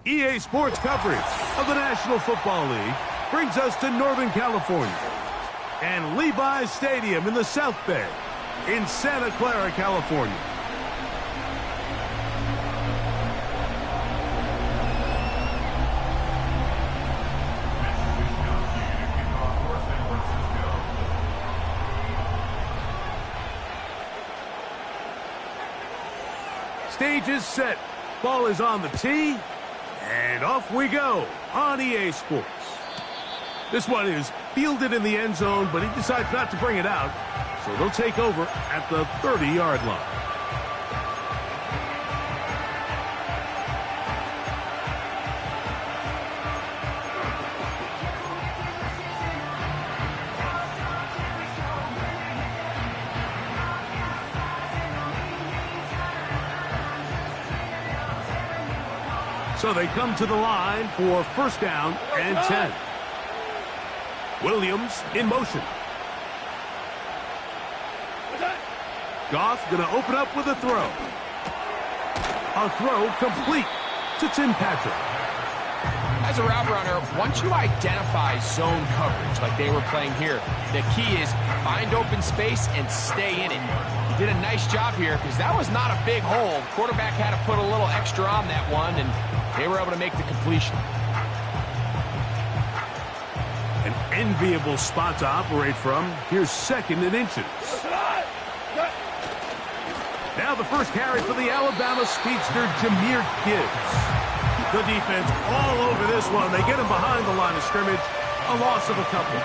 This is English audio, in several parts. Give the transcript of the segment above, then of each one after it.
EA Sports coverage of the National Football League brings us to Northern California and Levi's Stadium in the South Bay in Santa Clara, California. Stage is set. Ball is on the tee. And off we go on EA Sports. This one is fielded in the end zone, but he decides not to bring it out. So they'll take over at the 30-yard line. So they come to the line for first down and 10. Williams in motion. Goff going to open up with a throw. A throw complete to Tim Patrick. As a route runner, once you identify zone coverage like they were playing here, the key is find open space and stay in it. He did a nice job here because that was not a big hole. Quarterback had to put a little extra on that one, and they were able to make the completion. An enviable spot to operate from. Here's second and inches. Now the first carry for the Alabama speedster, Jahmyr Gibbs. The defense all over this one. They get him behind the line of scrimmage. A loss of a couple.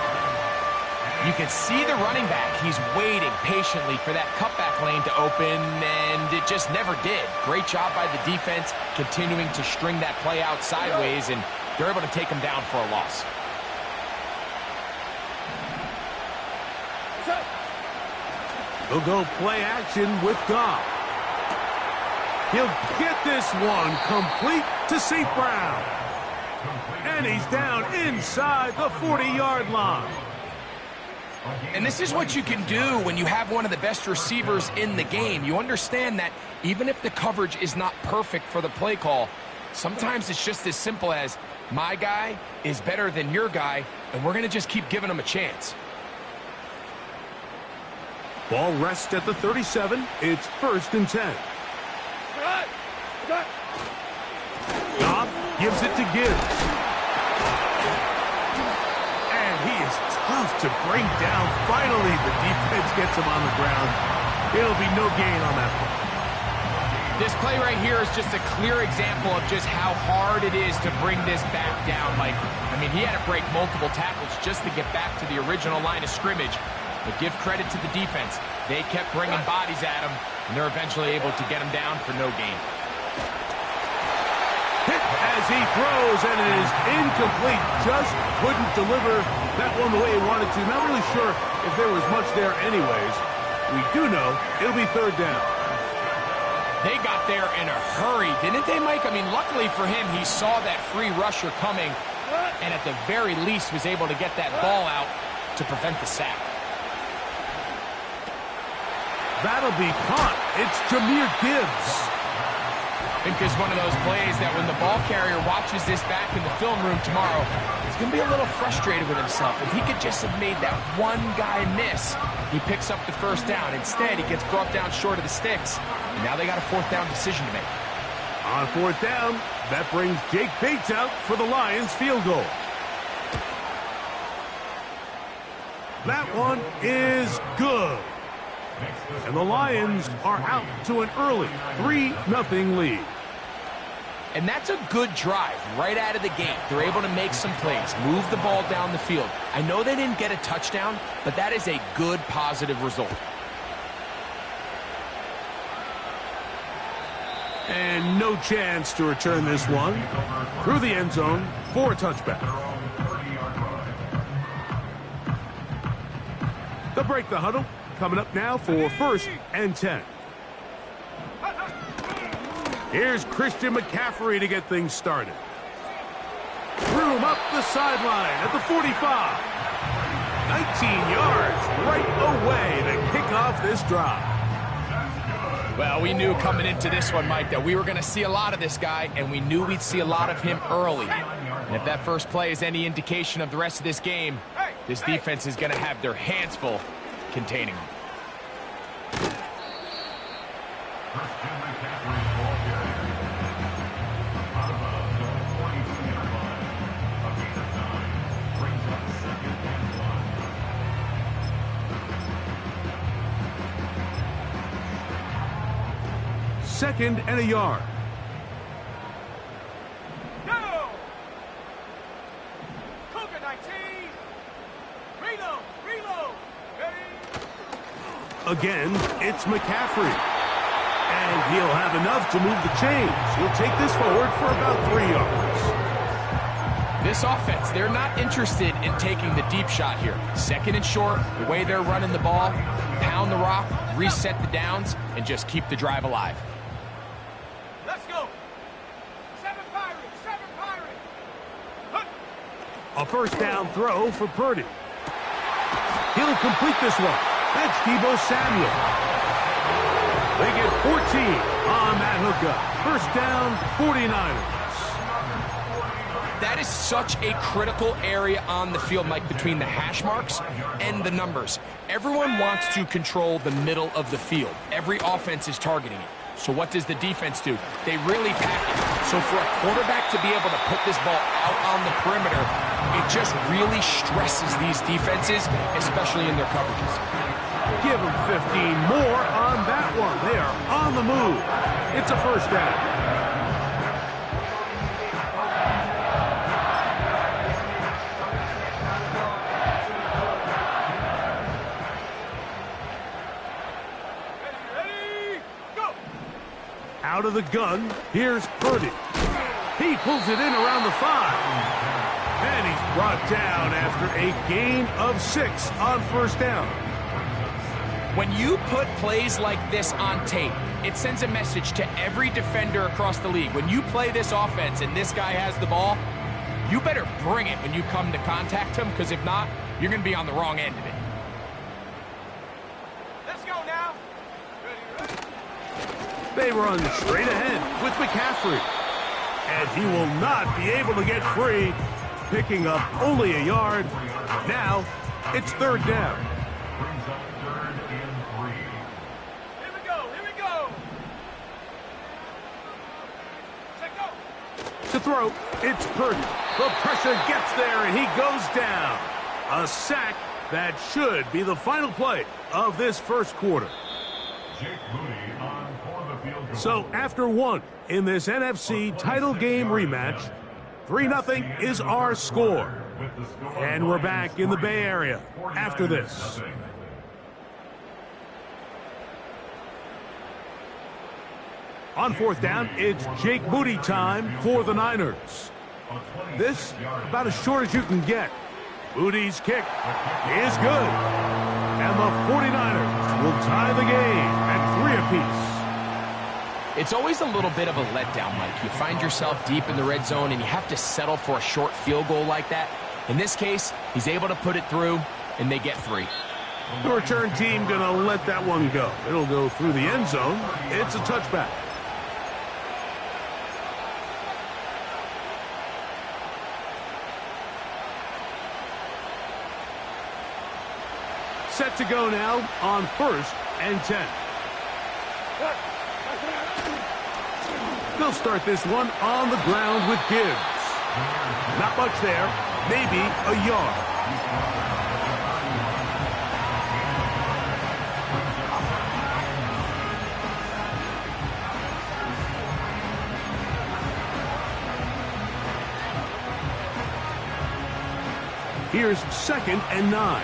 You can see the running back. He's waiting patiently for that cutback lane to open, and it just never did. Great job by the defense continuing to string that play out sideways, and they're able to take him down for a loss. They'll go play action with Goff. He'll get this one complete to St. Brown. And he's down inside the 40-yard line. And this is what you can do when you have one of the best receivers in the game. You understand that even if the coverage is not perfect for the play call, sometimes it's just as simple as my guy is better than your guy, and we're going to just keep giving him a chance. Ball rests at the 37. It's first and 10. Goff gives it to Gibbs. And he is tough to bring down. Finally, the defense gets him on the ground. It'll be no gain on that one. This play right here is just a clear example of just how hard it is to bring this back down. I mean, he had to break multiple tackles just to get back to the original line of scrimmage. But give credit to the defense. They kept bringing bodies at him, and they're eventually able to get him down for no gain. Hit as he throws, and it is incomplete. Just couldn't deliver that one the way he wanted to. Not really sure if there was much there anyways. We do know it'll be third down. They got there in a hurry, didn't they, Mike? I mean, luckily for him, he saw that free rusher coming, and at the very least was able to get that ball out to prevent the sack. That'll be caught. It's Jahmyr Gibbs. I think it's one of those plays that when the ball carrier watches this back in the film room tomorrow, he's going to be a little frustrated with himself. If he could just have made that one guy miss, he picks up the first down. Instead, he gets brought down short of the sticks, and now they got a fourth down decision to make. On fourth down, that brings Jake Bates out for the Lions field goal. That one is good. And the Lions are out to an early 3-0 lead. And that's a good drive right out of the gate. They're able to make some plays, move the ball down the field. I know they didn't get a touchdown, but that is a good, positive result. And no chance to return this one through the end zone for a touchback. They'll break the huddle. Coming up now for 1st and 10. Here's Christian McCaffrey to get things started. Threw him up the sideline at the 45. 19 yards right away to kick off this drive. Well, we knew coming into this one, Mike, that we were going to see a lot of this guy, and we knew we'd see a lot of him early. And if that first play is any indication of the rest of this game, this defense is going to have their hands full containing him. Second and a yard. Go! Cougar 19. Reload. Again, it's McCaffrey. And he'll have enough to move the chains. He'll take this forward for about 3 yards. This offense, they're not interested in taking the deep shot here. Second and short, the way they're running the ball, pound the rock, reset the downs, and just keep the drive alive. Let's go. 7 Pirates. A first down throw for Purdy. He'll complete this one. That's Deebo Samuel. They get 14 on that hookup. First down, 49ers. That is such a critical area on the field, Mike, between the hash marks and the numbers. Everyone wants to control the middle of the field. Every offense is targeting it. So what does the defense do? They really pack it. So for a quarterback to be able to put this ball out on the perimeter, it just really stresses these defenses, especially in their coverages. Give them 15 more on that one. They are on the move. It's a first down. Out of the gun, here's Purdy. He pulls it in around the 5. And he's brought down after a gain of 6 on first down. When you put plays like this on tape, it sends a message to every defender across the league. When you play this offense and this guy has the ball, you better bring it when you come to contact him, because if not, you're going to be on the wrong end of it. Let's go now. Ready. They run straight ahead with McCaffrey. And he will not be able to get free, picking up only a yard. Now, it's third down. Here we go. Check go. To throw, it's Purdy. The pressure gets there, and he goes down. A sack that should be the final play of this first quarter. So after one in this NFC title game rematch, 3-0 is our score. And we're back in the Bay Area after this. On fourth down, it's Jake Moody time for the Niners. This, about as short as you can get. Moody's kick is good. And the 49ers will tie the game at 3 apiece. It's always a little bit of a letdown, Mike. You find yourself deep in the red zone and you have to settle for a short field goal like that. In this case, he's able to put it through, and they get 3. The return team going to let that one go. It'll go through the end zone. It's a touchback. Set to go now on 1st and 10. They'll start this one on the ground with Gibbs. Not much there, maybe a yard. Here's 2nd and 9.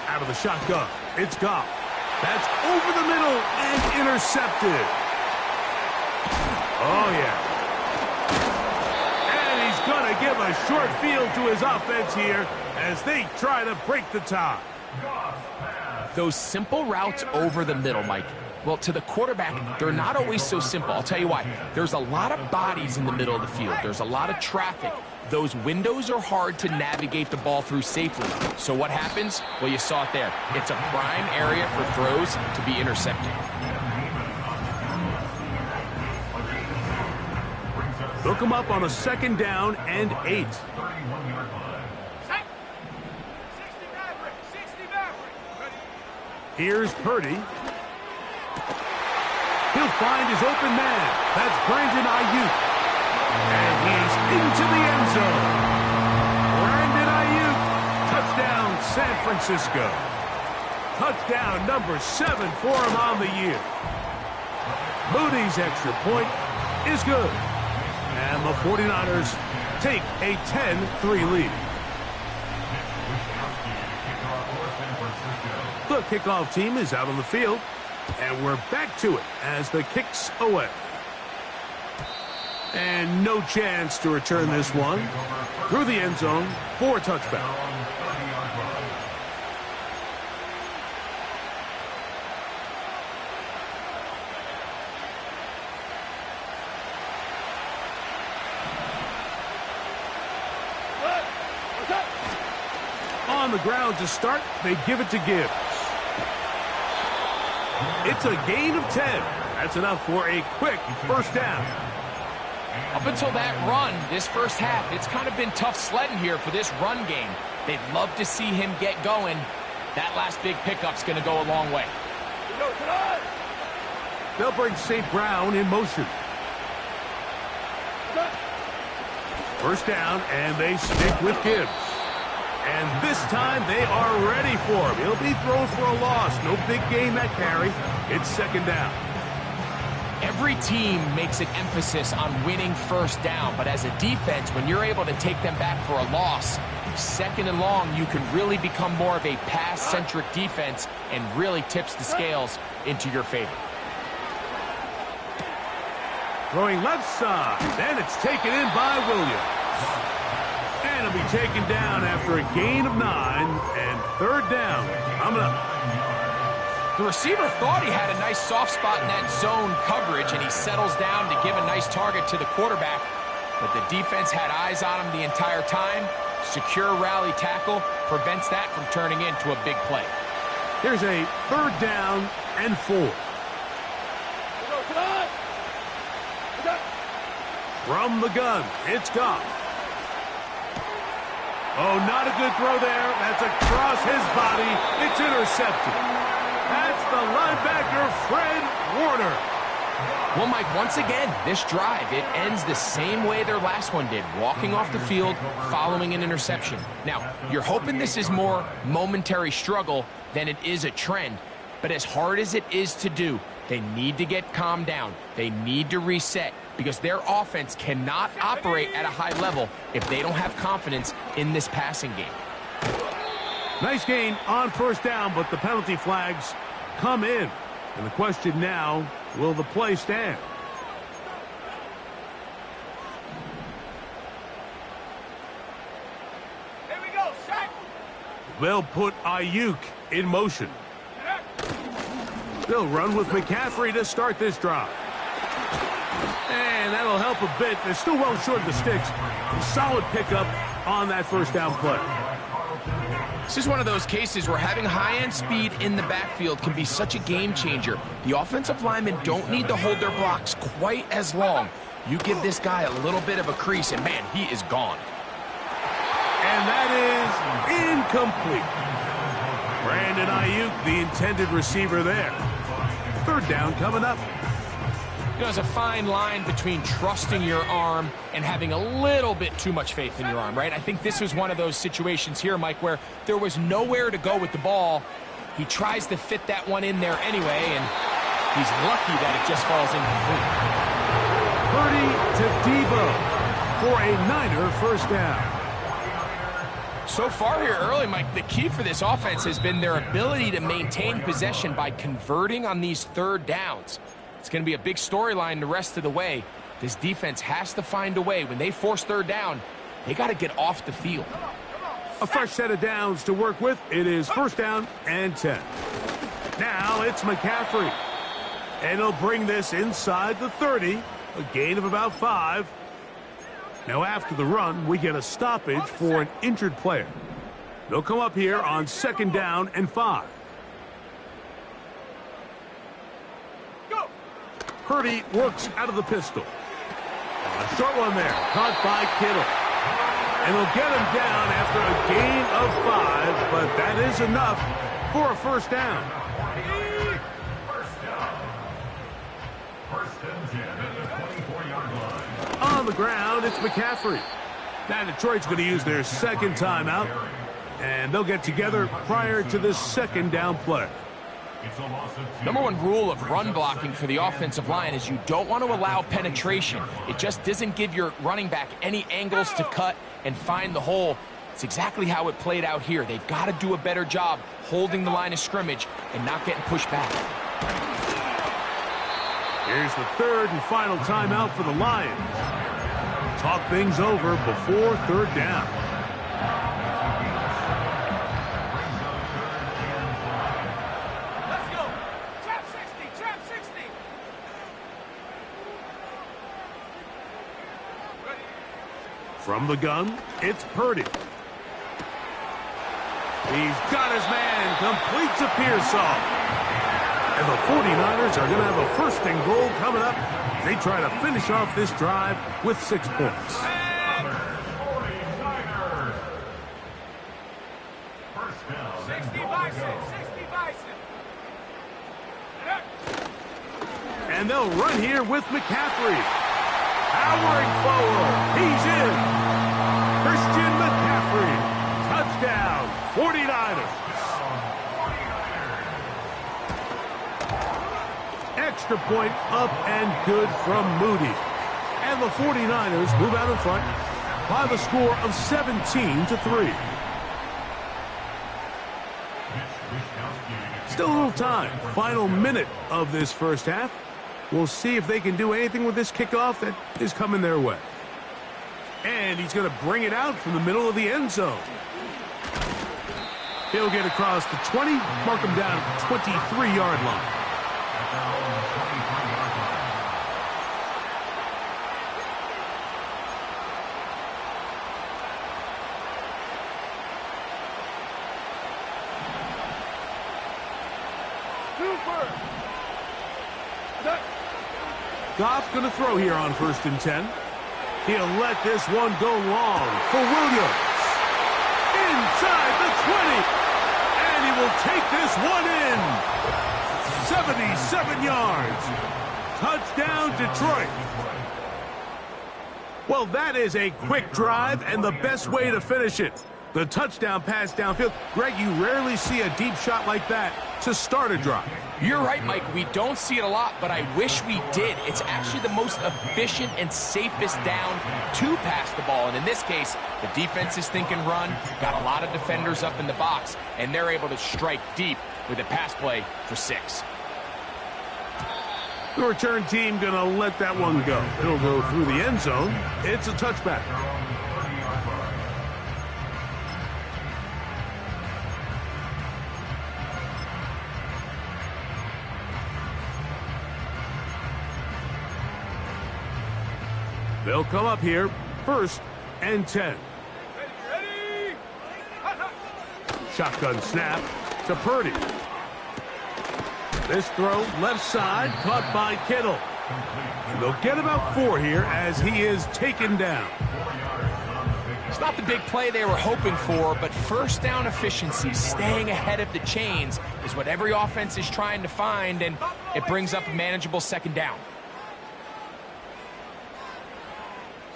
Out of the shotgun, it's Goff. That's over the middle and intercepted. Oh, yeah. And he's going to give a short field to his offense here as they try to break the tie. Those simple routes over the middle, Mike. Well, to the quarterback, they're not always so simple. I'll tell you why. There's a lot of bodies in the middle of the field. There's a lot of traffic. Those windows are hard to navigate the ball through safely. So what happens? Well, you saw it there. It's a prime area for throws to be intercepted. Look him up on a 2nd down and 8. 60 Maverick. 60 Maverick. Ready? Here's Purdy. He'll find his open man. That's Brandon Ayuk. And he's into the end zone. Brandon Ayuk. Touchdown, San Francisco. Touchdown number 7 for him on the year. Moody's extra point is good. And the 49ers take a 10-3 lead. The kickoff team is out on the field. And we're back to it as the kick's away. And no chance to return this one. Through the end zone for a touchback. On the ground to start, they give it to Gibbs. It's a gain of 10. That's enough for a quick first down. Up until that run, this first half, it's kind of been tough sledding here for this run game. They'd love to see him get going. That last big pickup's going to go a long way. They'll bring St. Brown in motion. First down, and they stick with Gibbs. And this time they are ready for him. He'll be thrown for a loss. No big gain that carry. It's 2nd down. Every team makes an emphasis on winning first down, but as a defense, when you're able to take them back for a loss, 2nd and long, you can really become more of a pass-centric defense and really tips the scales into your favor. Throwing left side. Then it's taken in by Williams. And it'll be taken down after a gain of 9 and 3rd down. Coming up. The receiver thought he had a nice soft spot in that zone coverage, and he settles down to give a nice target to the quarterback. But the defense had eyes on him the entire time. Secure rally tackle prevents that from turning into a big play. Here's a 3rd down and 4. From the gun, it's Goff. Oh, not a good throw there. That's across his body. It's intercepted. That's the linebacker, Fred Warner. Well, Mike, once again, this drive, it ends the same way their last one did, walking off the field following an interception. Now, you're hoping this is more momentary struggle than it is a trend, but as hard as it is to do, they need to get calmed down. They need to reset because their offense cannot operate at a high level if they don't have confidence in this passing game. Nice gain on first down, but the penalty flags come in. And the question now, will the play stand? Here we go, sack. They'll put Ayuk in motion. They'll run with McCaffrey to start this drive. And that'll help a bit. They're still well short of the sticks. Solid pickup on that first down play. This is one of those cases where having high-end speed in the backfield can be such a game changer. The offensive linemen don't need to hold their blocks quite as long. You give this guy a little bit of a crease, and man, he is gone. And that is incomplete. Brandon Ayuk, the intended receiver there. Third down coming up. You know, there's a fine line between trusting your arm and having a little bit too much faith in your arm, right? I think this was one of those situations here, Mike, where there was nowhere to go with the ball. He tries to fit that one in there anyway, and he's lucky that it just falls incomplete. Purdy to Debo for a Niner first down. So far here early, Mike, the key for this offense has been their ability to maintain possession by converting on these third downs. It's going to be a big storyline the rest of the way. This defense has to find a way. When they force third down, they got to get off the field. A fresh set of downs to work with. It is first down and 10. Now it's McCaffrey. And he'll bring this inside the 30. A gain of about 5. Now after the run, we get a stoppage for an injured player. They'll come up here on second down and 5. Purdy works out of the pistol. A short one there, caught by Kittle. And they'll get him down after a gain of 5, but that is enough for a first down. On the ground, it's McCaffrey. Now Detroit's going to use their second timeout, and they'll get together prior to this second down play. Number one rule of run blocking for the offensive line is you don't want to allow penetration. It just doesn't give your running back any angles to cut and find the hole. It's exactly how it played out here. They've got to do a better job holding the line of scrimmage and not getting pushed back. Here's the third and final timeout for the Lions. Talk things over before third down. From the gun, it's Purdy. He's got his man, completes a Pearsall. And the 49ers are going to have a first and goal coming up. They try to finish off this drive with 6 points. 60 bison, 60 bison. And they'll run here with McCaffrey. Powering forward. He's in. Christian McCaffrey. Touchdown, 49ers. Extra point up and good from Moody. And the 49ers move out in front by the score of 17-3. Still a little time. Final minute of this first half. We'll see if they can do anything with this kickoff that is coming their way. And he's going to bring it out from the middle of the end zone. He'll get across the 20, mark him down at the 23-yard line. Goff's going to throw here on 1st and 10. He'll let this one go long for Williams. Inside the 20. And he will take this one in. 77 yards. Touchdown, Detroit. Well, that is a quick drive and the best way to finish it. The touchdown pass downfield. Greg, you rarely see a deep shot like that to start a drive. You're right, Mike. We don't see it a lot, but I wish we did. It's actually the most efficient and safest down to pass the ball. And in this case, the defense is thinking run, got a lot of defenders up in the box, and they're able to strike deep with a pass play for 6. The return team going to let that one go. It'll go through the end zone. It's a touchback. They'll come up here, 1st and 10. Ready? Shotgun snap to Purdy. This throw left side, caught by Kittle. And they'll get about 4 here as he is taken down. It's not the big play they were hoping for, but first down efficiency, staying ahead of the chains, is what every offense is trying to find, and it brings up a manageable second down.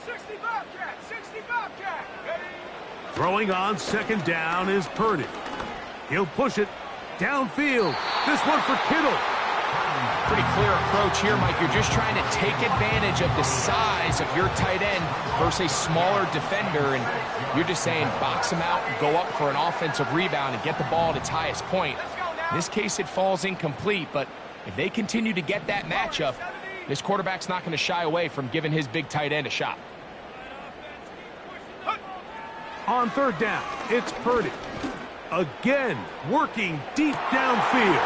60 Bobcat, 60 Bobcat. Ready? Throwing on second down is Purdy. He'll push it downfield. This one for Kittle. Pretty clear approach here, Mike. You're just trying to take advantage of the size of your tight end versus a smaller defender, and you're just saying box him out and go up for an offensive rebound and get the ball at its highest point. In this case, it falls incomplete, but if they continue to get that matchup, this quarterback's not going to shy away from giving his big tight end a shot. On third down, it's Purdy. Again, working deep downfield.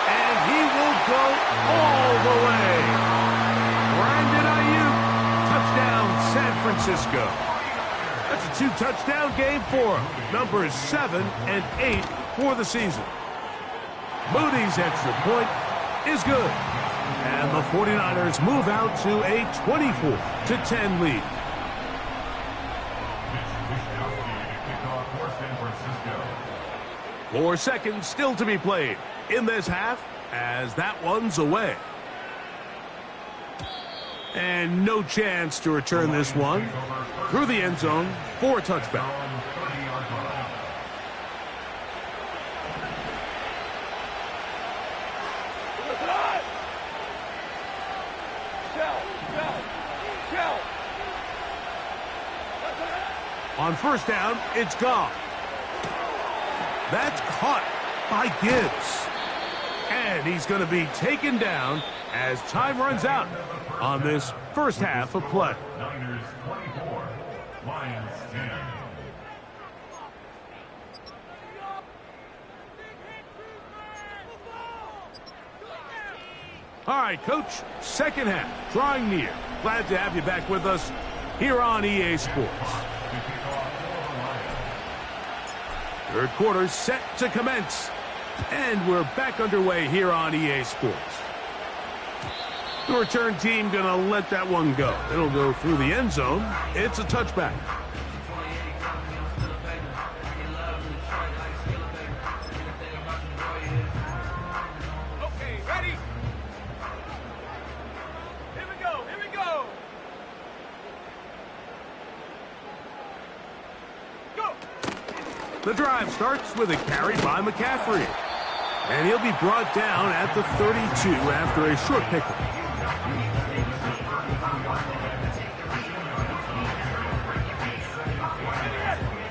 And he will go all the way. Brandon Ayuk, touchdown San Francisco. That's a 2-touchdown game for him. Numbers 7 and 8 for the season. Moody's extra point is good. And the 49ers move out to a 24-10 lead. Four seconds still to be played in this half as that one's away. And no chance to return this one through the end zone for a touchback. On first down, it's Goff. That's caught by Gibbs. And he's going to be taken down as time runs out on this first half of play. Niners 24, Lions 10. All right, Coach, second half, drawing near. Glad to have you back with us here on EA Sports. Third quarter set to commence. And we're back underway here on EA Sports. The return team going to let that one go. It'll go through the end zone. It's a touchback. Okay, ready? Here we go, here we go! Go! The drive starts with a carry by McCaffrey. And he'll be brought down at the 32 after a short pickup.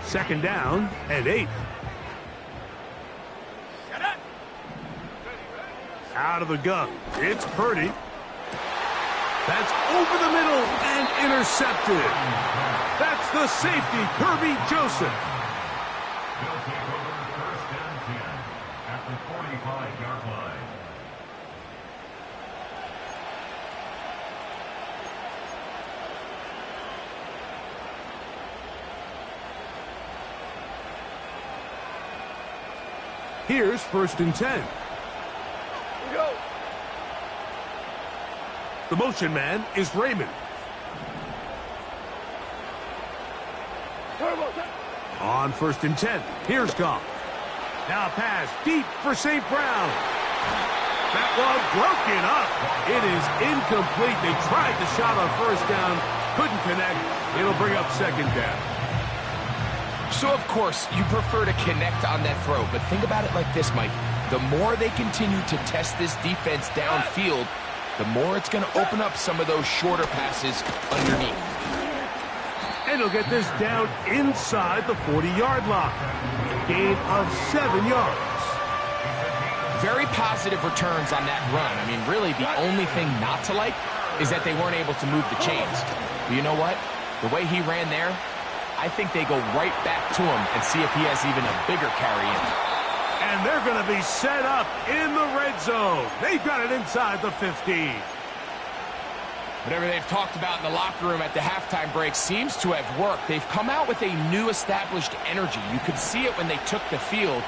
Second down and 8. Out of the gun, it's Purdy. That's over the middle and intercepted. That's the safety, Kirby Joseph. They'll take over first and 10 at the 45-yard line. Here's first and 10. Go! The motion man is Raymond. On first and 10, here's Goff. Now pass deep for St. Brown. That one broken up. It is incomplete. They tried the shot on first down, couldn't connect. It'll bring up second down. So, of course, you prefer to connect on that throw, but think about it like this, Mike. The more they continue to test this defense downfield, the more it's going to open up some of those shorter passes underneath. And he'll get this down inside the 40-yard line. A gain of 7 yards. Very positive returns on that run. I mean, really, the only thing not to like is that they weren't able to move the chains. But you know what? The way he ran there, I think they go right back to him and see if he has even a bigger carry in. And they're going to be set up in the red zone. They've got it inside the 15. Whatever they've talked about in the locker room at the halftime break seems to have worked. They've come out with a new established energy. You could see it when they took the field.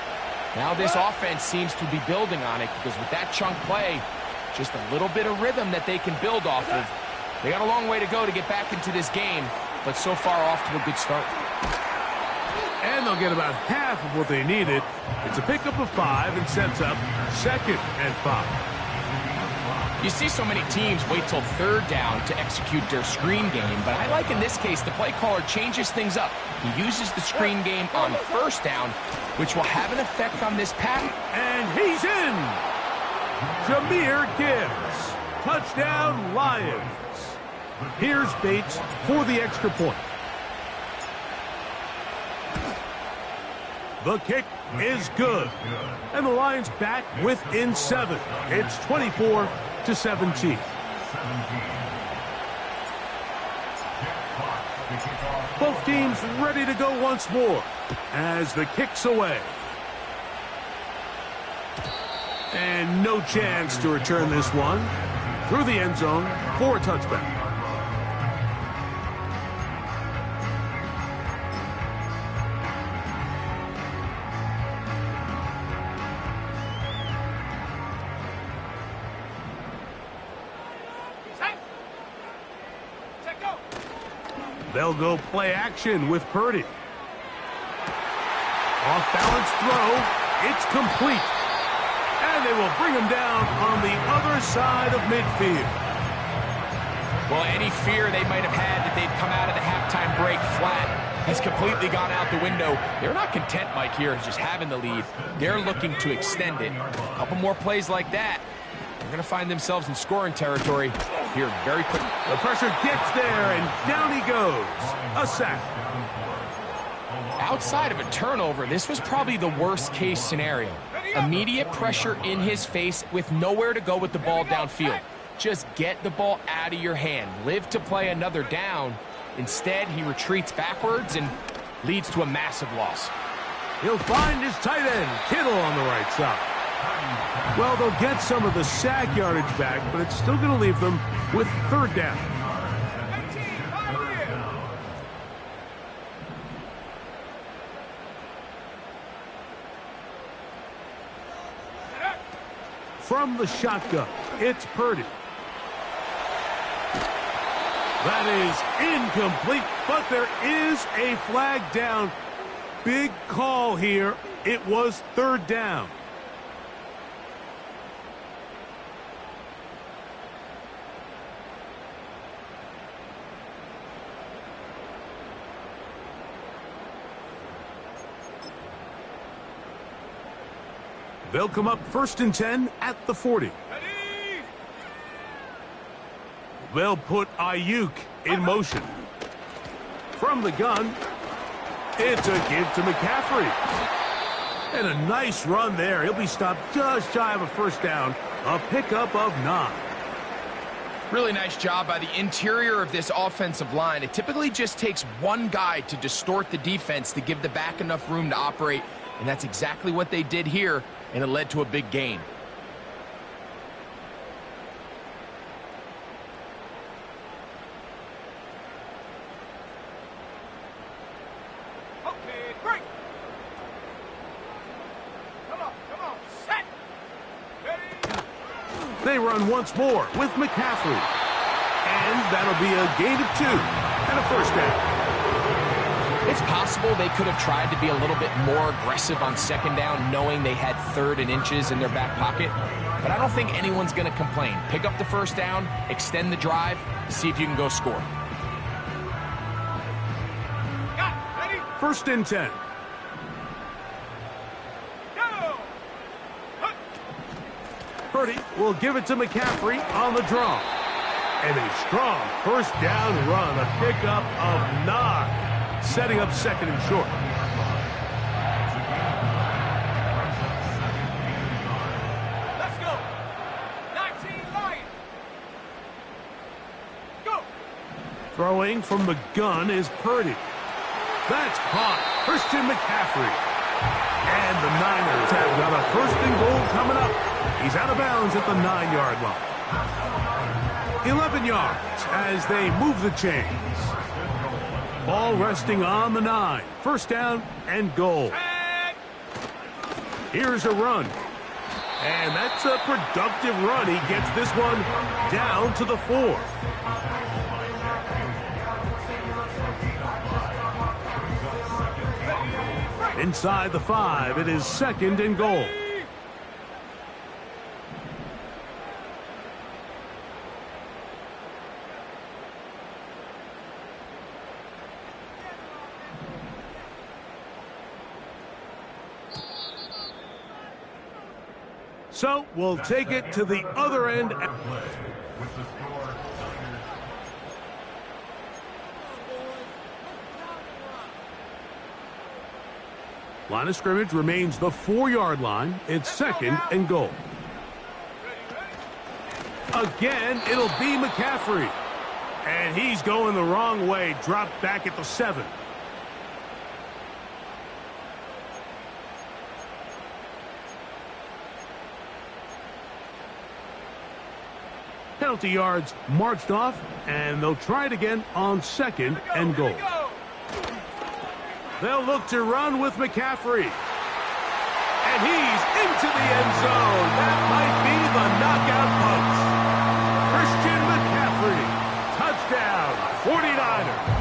Now this offense seems to be building on it because with that chunk play, just a little bit of rhythm that they can build off of. They got a long way to go to get back into this game, but so far off to a good start. And they'll get about half of what they needed. It's a pickup of 5 and sets up second and 5. You see so many teams wait till third down to execute their screen game, but I like in this case the play caller changes things up. He uses the screen game on first down, which will have an effect on this pass. And he's in! Jahmyr Gibbs. Touchdown, Lions. Here's Bates for the extra point. The kick is good. And the Lions back within 7. It's 24-17. Both teams ready to go once more as the kick's away. And no chance to return this one through the end zone for a touchback. They'll go play action with Purdy. Off-balance throw. It's complete. And they will bring him down on the other side of midfield. Well, any fear they might have had that they'd come out of the halftime break flat has completely gone out the window. They're not content, Mike, here, just having the lead. They're looking to extend it. A couple more plays like that, they're going to find themselves in scoring territory here very quickly. The pressure gets there, and down he goes. A sack. Outside of a turnover, this was probably the worst-case scenario. Immediate pressure in his face with nowhere to go with the ball downfield. Just get the ball out of your hand. Live to play another down. Instead, he retreats backwards and leads to a massive loss. He'll find his tight end, Kittle, on the right side. Well, they'll get some of the sack yardage back, but it's still going to leave them with third down. From the shotgun, it's Purdy. That is incomplete, but there is a flag down. Big call here. It was third down. They'll come up 1st and 10 at the 40. They'll put Ayuk in motion. From the gun, it's a give to McCaffrey. And a nice run there. He'll be stopped just shy of a first down. A pickup of 9. Really nice job by the interior of this offensive line. It typically just takes one guy to distort the defense to give the back enough room to operate. And that's exactly what they did here, and it led to a big gain. Okay, break. Come on, set. Ready. They run once more with McCaffrey. And that'll be a gain of 2 and a first down. It's possible they could have tried to be a little bit more aggressive on second down, knowing they had 3rd and inches in their back pocket. But I don't think anyone's going to complain. Pick up the first down, extend the drive, see if you can go score. Got it. Ready. 1st and 10. Go. Purdy will give it to McCaffrey on the draw. And a strong first down run, a pickup of 9. Setting up 2nd and short. Let's go. 19 Lions. Go. Throwing from the gun is Purdy. That's caught. Christian McCaffrey. And the Niners have got a 1st and goal coming up. He's out of bounds at the 9-yard line. 11 yards as they move the chains. Ball resting on the 9. First down and goal. Here's a run. And that's a productive run. He gets this one down to the 4. Inside the 5, it is 2nd and goal. So we'll take it to the other end. Line of scrimmage remains the 4-yard line. It's 2nd and goal. Again, it'll be McCaffrey. And he's going the wrong way. Dropped back at the 7. Penalty yards marched off, and they'll try it again on 2nd and goal. They'll look to run with McCaffrey. And he's into the end zone. That might be the knockout punch. Christian McCaffrey. Touchdown, 49ers.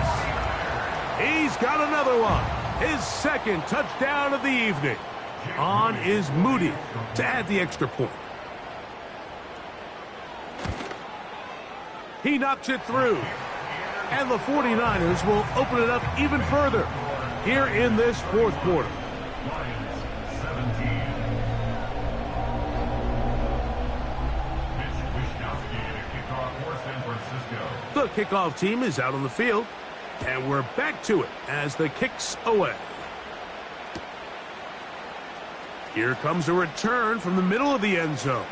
He's got another one. His 2nd touchdown of the evening. On is Moody to add the extra point. He knocks it through. And the 49ers will open it up even further here in this 4th quarter. The kickoff team is out on the field, and we're back to it as the kick's away. Here comes a return from the middle of the end zone.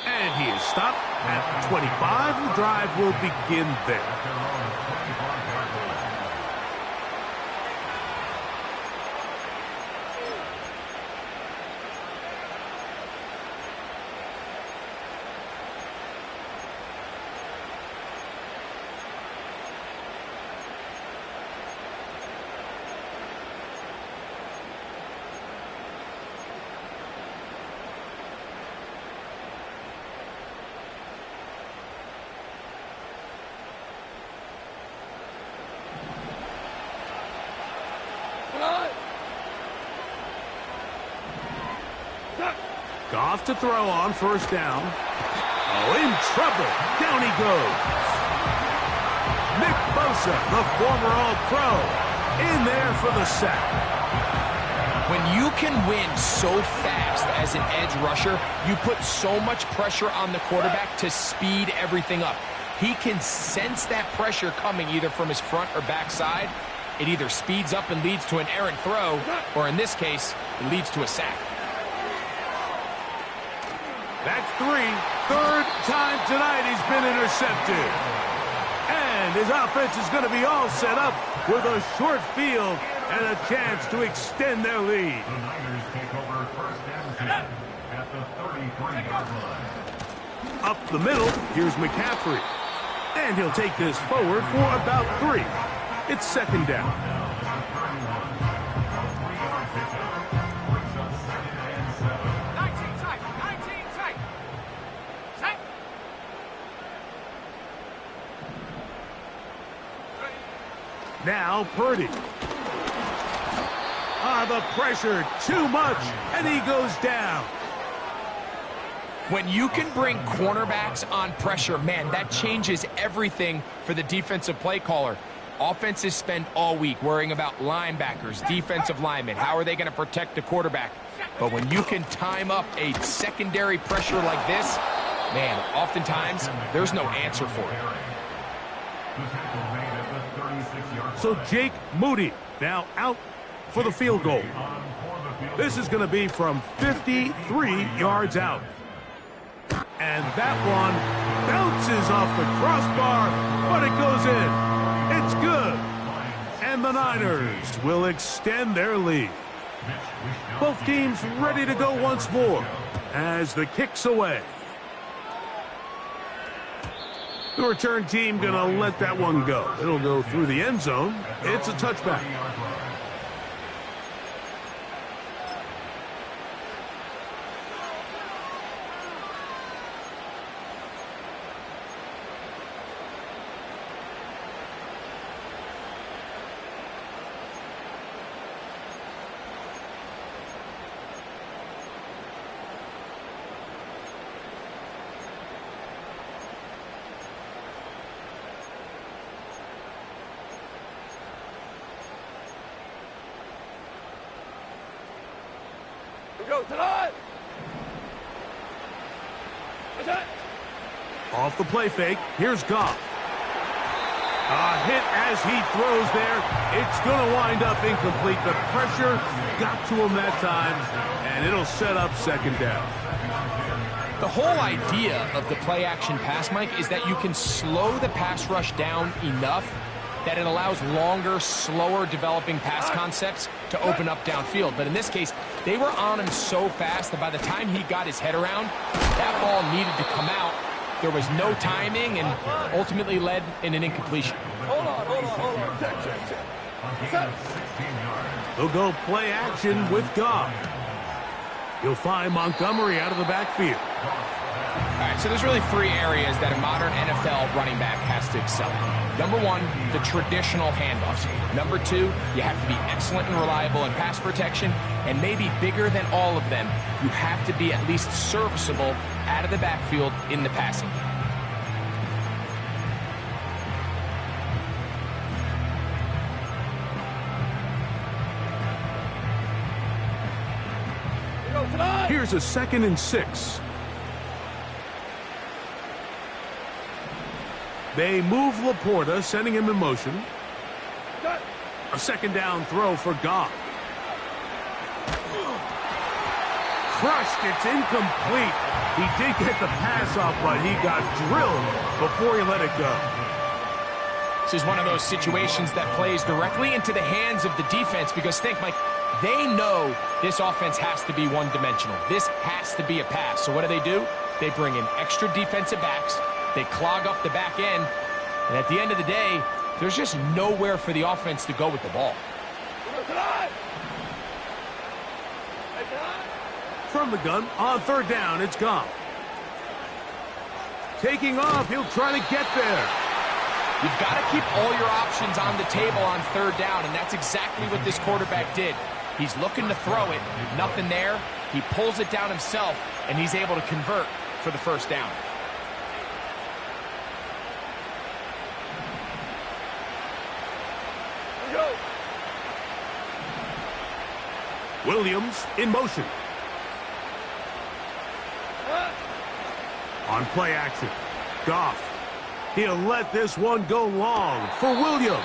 And he is stopped at 25. The drive will begin there. Goff to throw on 1st down. Oh, in trouble. Down he goes. Nick Bosa, the former All-Pro, in there for the sack. When you can win so fast as an edge rusher, you put so much pressure on the quarterback to speed everything up. He can sense that pressure coming either from his front or back side. It either speeds up and leads to an errant throw, or in this case, it leads to a sack. That's 3. 3rd time tonight he's been intercepted. And his offense is going to be all set up with a short field and a chance to extend their lead. The Niners take over 1st and 10 at the 33-yard line. Up the middle, here's McCaffrey. And he'll take this forward for about 3. It's 2nd down. 19 tight. 19 tight. Set. Now Purdy. The pressure, too much, and he goes down. When you can bring cornerbacks on pressure, man, that changes everything for the defensive play caller. Offenses spend all week worrying about linebackers, defensive linemen. How are they going to protect the quarterback? But when you can time up a secondary pressure like this, man, oftentimes there's no answer for it. So Jake Moody now out for the field goal. This is going to be from 53 yards out. And that one bounces off the crossbar, but it goes in. It's good. And the Niners will extend their lead. Both teams ready to go once more as the kick's away. The return team going to let that one go. It'll go through the end zone. It's a touchback. Off the play fake, here's Goff. A hit as he throws there. It's going to wind up incomplete. The pressure got to him that time, and it'll set up 2nd down. The whole idea of the play-action pass, Mike, is that you can slow the pass rush down enough that it allows longer, slower developing pass concepts to open up downfield. But in this case, they were on him so fast that by the time he got his head around, that ball needed to come out. There was no timing and ultimately led in an incompletion. Hold on. Check. Set. They'll go play action with Goff. You'll find Montgomery out of the backfield. All right, so there's really three areas that a modern NFL running back has to excel in. Number one, the traditional handoffs. Number two, you have to be excellent and reliable in pass protection. And maybe bigger than all of them, you have to be at least serviceable out of the backfield in the passing game. Here's a 2nd and 6. They move Laporta, sending him in motion. A 2nd down throw for Goff. Crushed, it's incomplete. He did get the pass off, but he got drilled before he let it go. This is one of those situations that plays directly into the hands of the defense because think, Mike, they know this offense has to be one-dimensional. This has to be a pass. So what do? They bring in extra defensive backs. They clog up the back end. And at the end of the day, there's just nowhere for the offense to go with the ball. From the gun, on 3rd down, it's Goff. Taking off, he'll try to get there. You've got to keep all your options on the table on 3rd down, and that's exactly what this quarterback did. He's looking to throw it, nothing there. He pulls it down himself, and he's able to convert for the 1st down. Williams in motion. On play action, Goff. He'll let this one go long for Williams.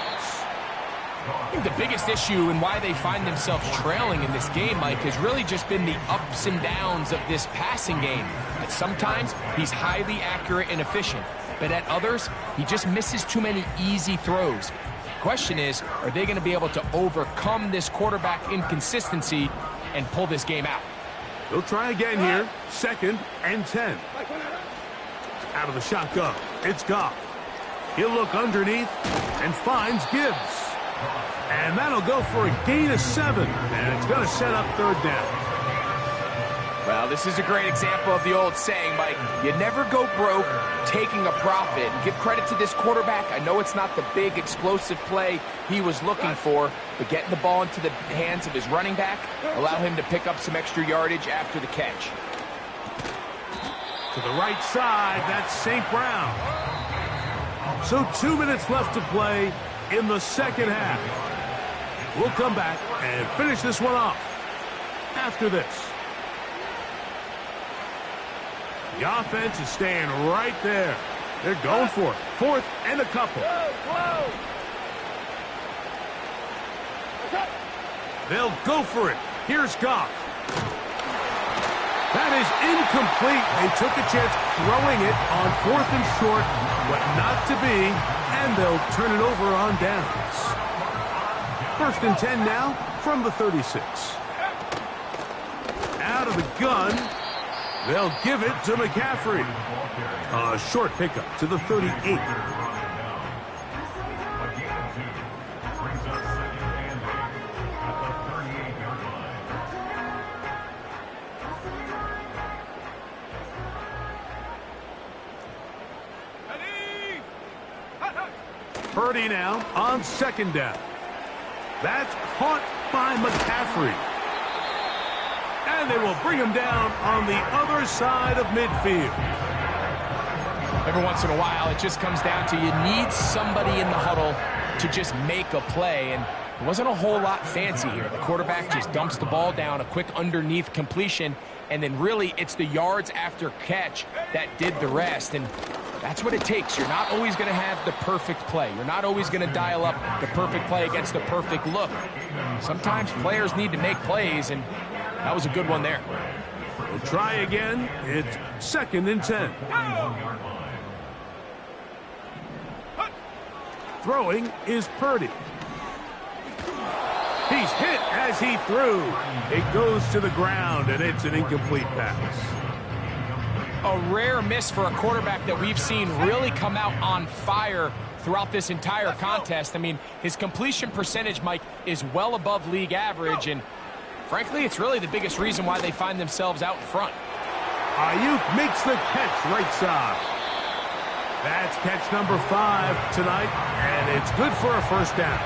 I think the biggest issue and why they find themselves trailing in this game, Mike, has really just been the ups and downs of this passing game. At sometimes, he's highly accurate and efficient, but at others, he just misses too many easy throws. The question is, are they going to be able to overcome this quarterback inconsistency and pull this game out? He'll try again here, 2nd and 10. Out of the shotgun, it's Goff. He'll look underneath and finds Gibbs. And that'll go for a gain of 7, and it's going to set up 3rd down. Well, this is a great example of the old saying, Mike, you never go broke taking a profit. And give credit to this quarterback. I know it's not the big explosive play he was looking for, but getting the ball into the hands of his running back allow him to pick up some extra yardage after the catch. To the right side, that's St. Brown. So 2 minutes left to play in the 2nd half. We'll come back and finish this one off after this. The offense is staying right there. They're going for it. 4th and a couple. They'll go for it. Here's Goff. That is incomplete. They took a chance throwing it on 4th and short, but not to be, and they'll turn it over on downs. 1st and 10 now from the 36. Out of the gun. They'll give it to McCaffrey. A short pickup to the 38. Purdy now on 2nd down. That's caught by McCaffrey. And they will bring him down on the other side of midfield. Every once in a while, it just comes down to you need somebody in the huddle to just make a play. And it wasn't a whole lot fancy here. The quarterback just dumps the ball down, a quick underneath completion, and then really it's the yards after catch that did the rest. And that's what it takes. You're not always going to have the perfect play. You're not always going to dial up the perfect play against the perfect look. Sometimes players need to make plays, and that was a good one there. We'll try again. It's 2nd and 10. Throwing is Purdy. He's hit as he threw. It goes to the ground, and it's an incomplete pass. A rare miss for a quarterback that we've seen really come out on fire throughout this entire contest. I mean, his completion percentage, Mike, is well above league average, and frankly, it's really the biggest reason why they find themselves out in front. Ayuk makes the catch right side. That's catch number 5 tonight, and it's good for a first down.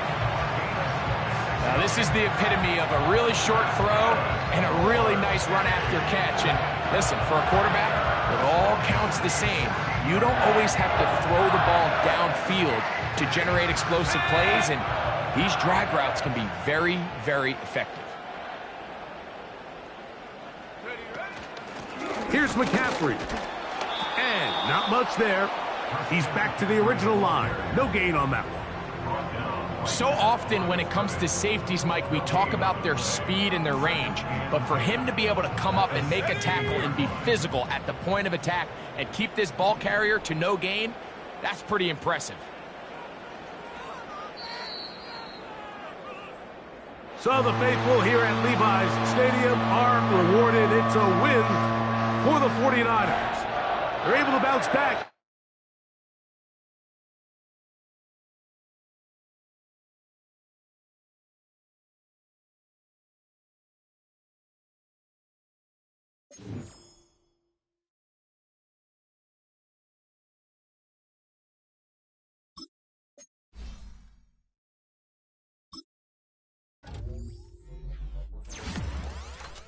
Now, this is the epitome of a really short throw and a really nice run after catch. And listen, for a quarterback, it all counts the same. You don't always have to throw the ball downfield to generate explosive plays, and these drag routes can be very, very effective. Here's McCaffrey. And not much there. He's back to the original line. No gain on that one. So often when it comes to safeties, Mike, we talk about their speed and their range. But for him to be able to come up and make a tackle and be physical at the point of attack and keep this ball carrier to no gain, that's pretty impressive. So the faithful here at Levi's Stadium are rewarded. It's a win for the 49ers. They're able to bounce back.